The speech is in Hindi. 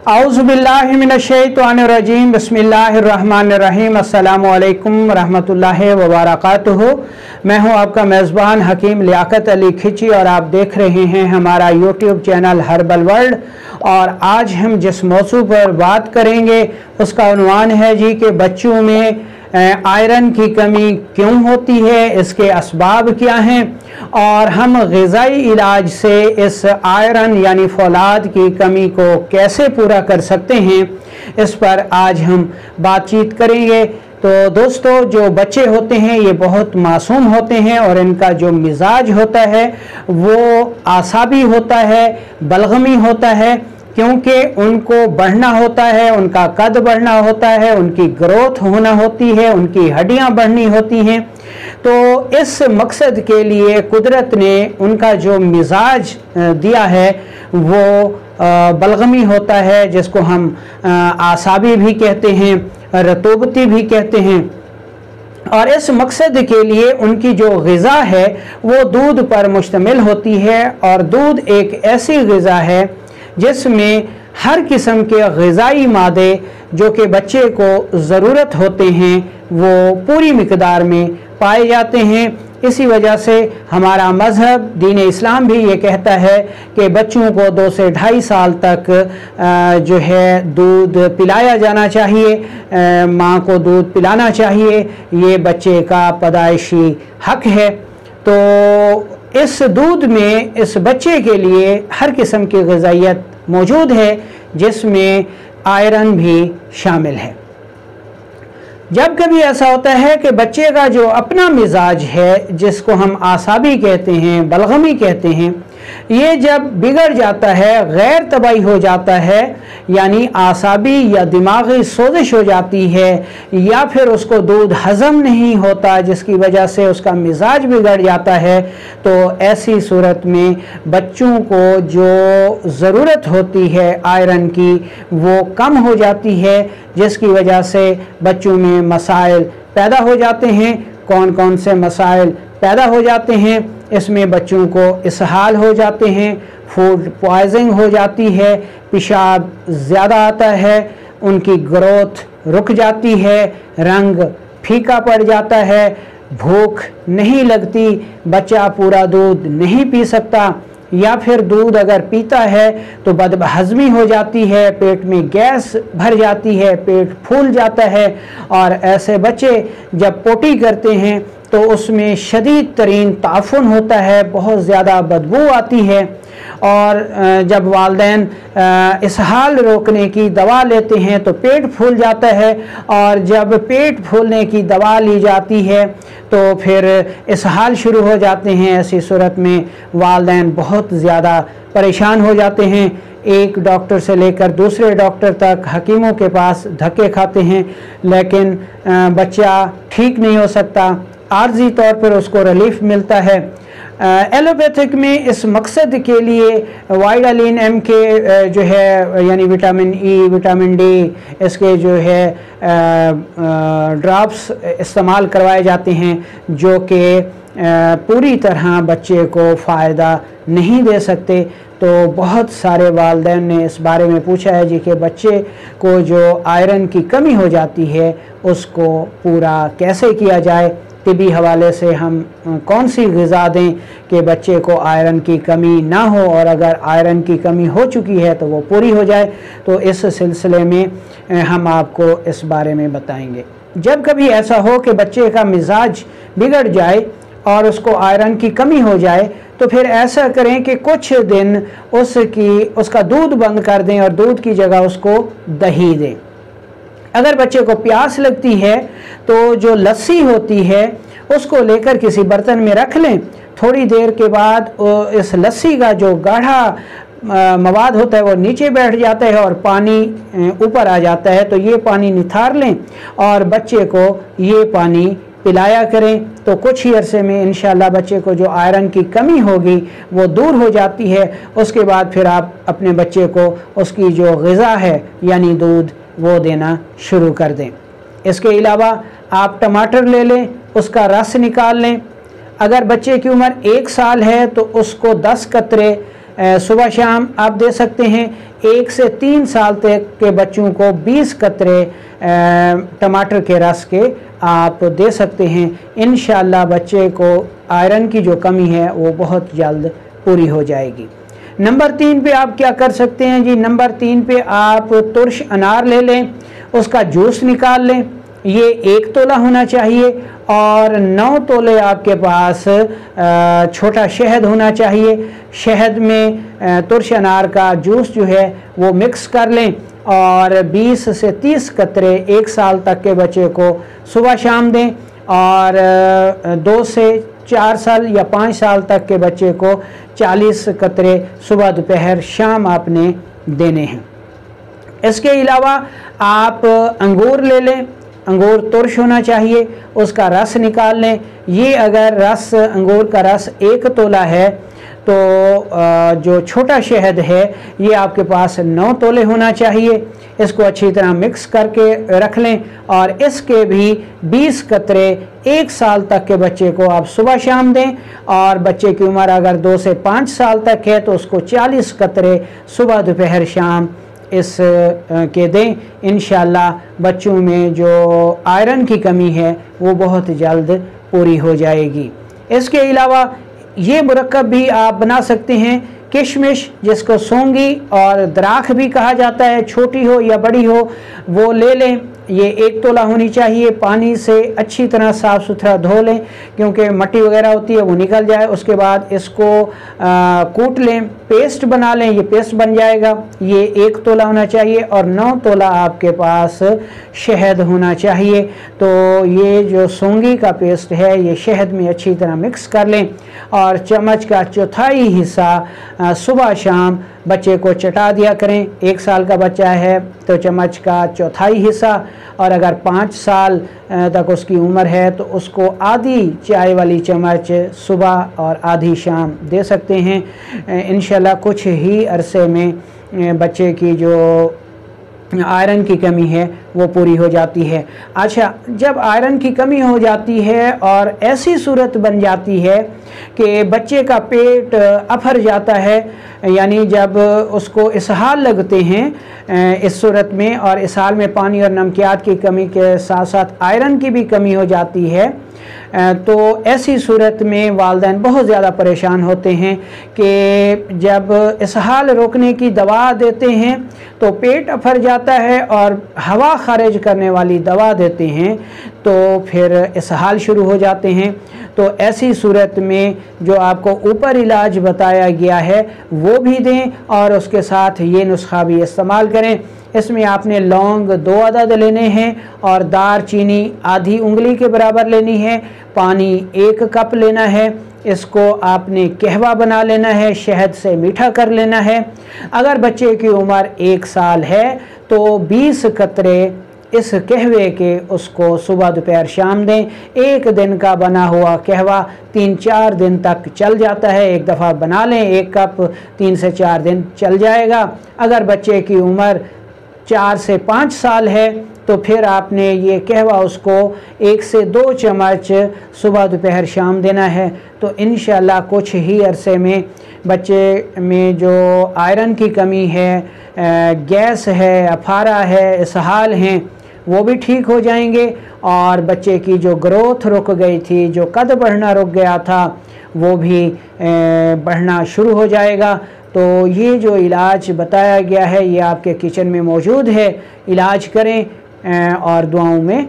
औज़ुबिल्लाहि मिनश्शैतानिर्रजीम बिस्मिल्लाहिर्रहमानिर्रहीम अस्सलामु अलैकुम रहमतुल्लाहि व बरकातुहू। मैं हूं आपका मेज़बान हकीम लियाकत अली खिची और आप देख रहे हैं हमारा यूट्यूब चैनल हर्बल वर्ल्ड। और आज हम जिस मौजू पर बात करेंगे उसका उन्वान है जी कि बच्चों में आयरन की कमी क्यों होती है, इसके असबाब क्या हैं और हम ग़िज़ाई इलाज से इस आयरन यानी फौलाद की कमी को कैसे पूरा कर सकते हैं, इस पर आज हम बातचीत करेंगे। तो दोस्तों, जो बच्चे होते हैं ये बहुत मासूम होते हैं और इनका जो मिजाज होता है वो आसाबी होता है, बलगमी होता है, क्योंकि उनको बढ़ना होता है, उनका कद बढ़ना होता है, उनकी ग्रोथ होना होती है, उनकी हड्डियां बढ़नी होती हैं। तो इस मकसद के लिए कुदरत ने उनका जो मिजाज दिया है वो बलगमी होता है, जिसको हम आसाबी भी कहते हैं, रतूबती भी कहते हैं। और इस मकसद के लिए उनकी जो ग़िज़ा है वो दूध पर मुश्तमिल होती है। और दूध एक ऐसी ग़िज़ा है जिसमें हर किस्म के ग़िज़ाई मादे जो कि बच्चे को ज़रूरत होते हैं वो पूरी मिक़दार में पाए जाते हैं। इसी वजह से हमारा मज़हब दीन इस्लाम भी ये कहता है कि बच्चों को 2 से 2.5 साल तक जो है दूध पिलाया जाना चाहिए, माँ को दूध पिलाना चाहिए, ये बच्चे का पैदाइशी हक़ है। तो इस दूध में इस बच्चे के लिए हर किस्म की ग़िज़ाइयत मौजूद है जिसमें आयरन भी शामिल है। जब कभी ऐसा होता है कि बच्चे का जो अपना मिजाज है, जिसको हम आसाबी कहते हैं, बलगमी कहते हैं, ये जब बिगड़ जाता है, गैर तबाही हो जाता है, यानी आसाबी या दिमागी सोजिश हो जाती है, या फिर उसको दूध हज़म नहीं होता जिसकी वजह से उसका मिजाज बिगड़ जाता है, तो ऐसी सूरत में बच्चों को जो ज़रूरत होती है आयरन की वो कम हो जाती है, जिसकी वजह से बच्चों में मसाइल पैदा हो जाते हैं। कौन कौन से मसाइल पैदा हो जाते हैं? इसमें बच्चों को इसहाल हो जाते हैं, फूड पॉइजनिंग हो जाती है, पेशाब ज़्यादा आता है, उनकी ग्रोथ रुक जाती है, रंग फीका पड़ जाता है, भूख नहीं लगती, बच्चा पूरा दूध नहीं पी सकता, या फिर दूध अगर पीता है तो बदहज़मी हो जाती है, पेट में गैस भर जाती है, पेट फूल जाता है। और ऐसे बच्चे जब पोटी करते हैं तो उसमें शदीद तरीन ताफ़ुन होता है, बहुत ज़्यादा बदबू आती है। और जब वालिदैन इसहाल रोकने की दवा लेते हैं तो पेट फूल जाता है, और जब पेट फूलने की दवा ली जाती है तो फिर इसहाल शुरू हो जाते हैं। ऐसी सूरत में वालिदैन बहुत ज़्यादा परेशान हो जाते हैं, एक डॉक्टर से लेकर दूसरे डॉक्टर तक, हकीमों के पास धक्के खाते हैं, लेकिन बच्चा ठीक नहीं हो सकता। आर्जी तौर पर उसको रिलीफ मिलता है। एलोपैथिक में इस मकसद के लिए वाइडालिन एम के जो है यानी विटामिन ई, विटामिन डी, इसके जो है ड्रॉप्स इस्तेमाल करवाए जाते हैं, जो कि पूरी तरह बच्चे को फ़ायदा नहीं दे सकते। तो बहुत सारे वालिदैन ने इस बारे में पूछा है जी कि बच्चे को जो आयरन की कमी हो जाती है उसको पूरा कैसे किया जाए, तिबी हवाले से हम कौन सी ग़िज़ा दें कि बच्चे को आयरन की कमी ना हो, और अगर आयरन की कमी हो चुकी है तो वो पूरी हो जाए। तो इस सिलसिले में हम आपको इस बारे में बताएंगे। जब कभी ऐसा हो कि बच्चे का मिजाज बिगड़ जाए और उसको आयरन की कमी हो जाए, तो फिर ऐसा करें कि कुछ दिन उसका दूध बंद कर दें और दूध की जगह उसको दही दें। अगर बच्चे को प्यास लगती है तो जो लस्सी होती है उसको लेकर किसी बर्तन में रख लें। थोड़ी देर के बाद इस लस्सी का जो गाढ़ा मवाद होता है वो नीचे बैठ जाता है और पानी ऊपर आ जाता है, तो ये पानी निथार लें और बच्चे को ये पानी पिलाया करें। तो कुछ ही अरसे में इंशाल्लाह बच्चे को जो आयरन की कमी होगी वो दूर हो जाती है। उसके बाद फिर आप अपने बच्चे को उसकी जो ग़िज़ा है यानी दूध वो देना शुरू कर दें। इसके अलावा आप टमाटर ले लें, उसका रस निकाल लें। अगर बच्चे की उम्र 1 साल है तो उसको 10 कतरे सुबह शाम आप दे सकते हैं। 1 से 3 साल तक के बच्चों को 20 कतरे टमाटर के रस के आप दे सकते हैं। इंशाअल्लाह बच्चे को आयरन की जो कमी है वो बहुत जल्द पूरी हो जाएगी। नंबर 3 पे आप क्या कर सकते हैं जी, नंबर 3 पे आप तुर्श अनार ले लें, उसका जूस निकाल लें। ये 1 तोला होना चाहिए और 9 तोले आपके पास छोटा शहद होना चाहिए। शहद में तुर्श अनार का जूस जो है वो मिक्स कर लें और 20 से 30 कतरे 1 साल तक के बच्चे को सुबह शाम दें और 2 से 4 साल या 5 साल तक के बच्चे को 40 कतरे सुबह दोपहर शाम आपने देने हैं। इसके अलावा आप अंगूर ले लें, अंगूर तुर्श होना चाहिए, उसका रस निकाल लें। ये अगर रस अंगूर का रस 1 तोला है तो जो छोटा शहद है ये आपके पास 9 तोले होना चाहिए। इसको अच्छी तरह मिक्स करके रख लें और इसके भी 20 कतरे 1 साल तक के बच्चे को आप सुबह शाम दें और बच्चे की उम्र अगर 2 से 5 साल तक है तो उसको 40 कतरे सुबह दोपहर शाम इस के दें। इंशाअल्लाह बच्चों में जो आयरन की कमी है वो बहुत जल्द पूरी हो जाएगी। इसके अलावा ये मुरक्कब भी आप बना सकते हैं। किशमिश जिसको सौंगी और दराख भी कहा जाता है, छोटी हो या बड़ी हो वो ले लें। ये 1 तोला होनी चाहिए। पानी से अच्छी तरह साफ़ सुथरा धो लें क्योंकि मट्टी वगैरह होती है वो निकल जाए। उसके बाद इसको कूट लें, पेस्ट बना लें, ये पेस्ट बन जाएगा। ये 1 तोला होना चाहिए और 9 तोला आपके पास शहद होना चाहिए। तो ये जो सौंगी का पेस्ट है ये शहद में अच्छी तरह मिक्स कर लें और चम्मच का 1/4 हिस्सा सुबह शाम बच्चे को चटा दिया करें। 1 साल का बच्चा है तो चम्मच का 1/4 हिस्सा और अगर 5 साल तक उसकी उम्र है तो उसको आधी चाय वाली चम्मच सुबह और आधी शाम दे सकते हैं। इंशाल्लाह कुछ ही अरसे में बच्चे की जो आयरन की कमी है वो पूरी हो जाती है। अच्छा, जब आयरन की कमी हो जाती है और ऐसी सूरत बन जाती है कि बच्चे का पेट अफर जाता है, यानी जब उसको इसहाल लगते हैं इस सूरत में, और इसहाल में पानी और नमकियात की कमी के साथ साथ आयरन की भी कमी हो जाती है, तो ऐसी सूरत में वालिदैन बहुत ज़्यादा परेशान होते हैं कि जब इसहाल रोकने की दवा देते हैं तो पेट अफर जाता है और हवा खारिज करने वाली दवा देते हैं तो फिर इसहाल शुरू हो जाते हैं। तो ऐसी सूरत में जो आपको ऊपर इलाज बताया गया है वो भी दें और उसके साथ ये नुस्खा भी इस्तेमाल करें। इसमें आपने लौंग 2 अदद लेने हैं और दार चीनी आधी उंगली के बराबर लेनी है। पानी 1 कप लेना है। इसको आपने कहवा बना लेना है, शहद से मीठा कर लेना है। अगर बच्चे की उम्र 1 साल है तो 20 कतरे इस कहवे के उसको सुबह दोपहर शाम दें। 1 दिन का बना हुआ कहवा 3-4 दिन तक चल जाता है। एक दफ़ा बना लें, 1 कप 3 से 4 दिन चल जाएगा। अगर बच्चे की उम्र 4 से 5 साल है तो फिर आपने ये कहवा उसको 1 से 2 चम्मच सुबह दोपहर शाम देना है। तो इंशाअल्लाह कुछ ही अरसे में बच्चे में जो आयरन की कमी है, गैस है, अफारा है, इसहाल हैं, वो भी ठीक हो जाएंगे और बच्चे की जो ग्रोथ रुक गई थी, जो कद बढ़ना रुक गया था, वो भी बढ़ना शुरू हो जाएगा। तो ये जो इलाज बताया गया है ये आपके किचन में मौजूद है। इलाज करें और दुआओं में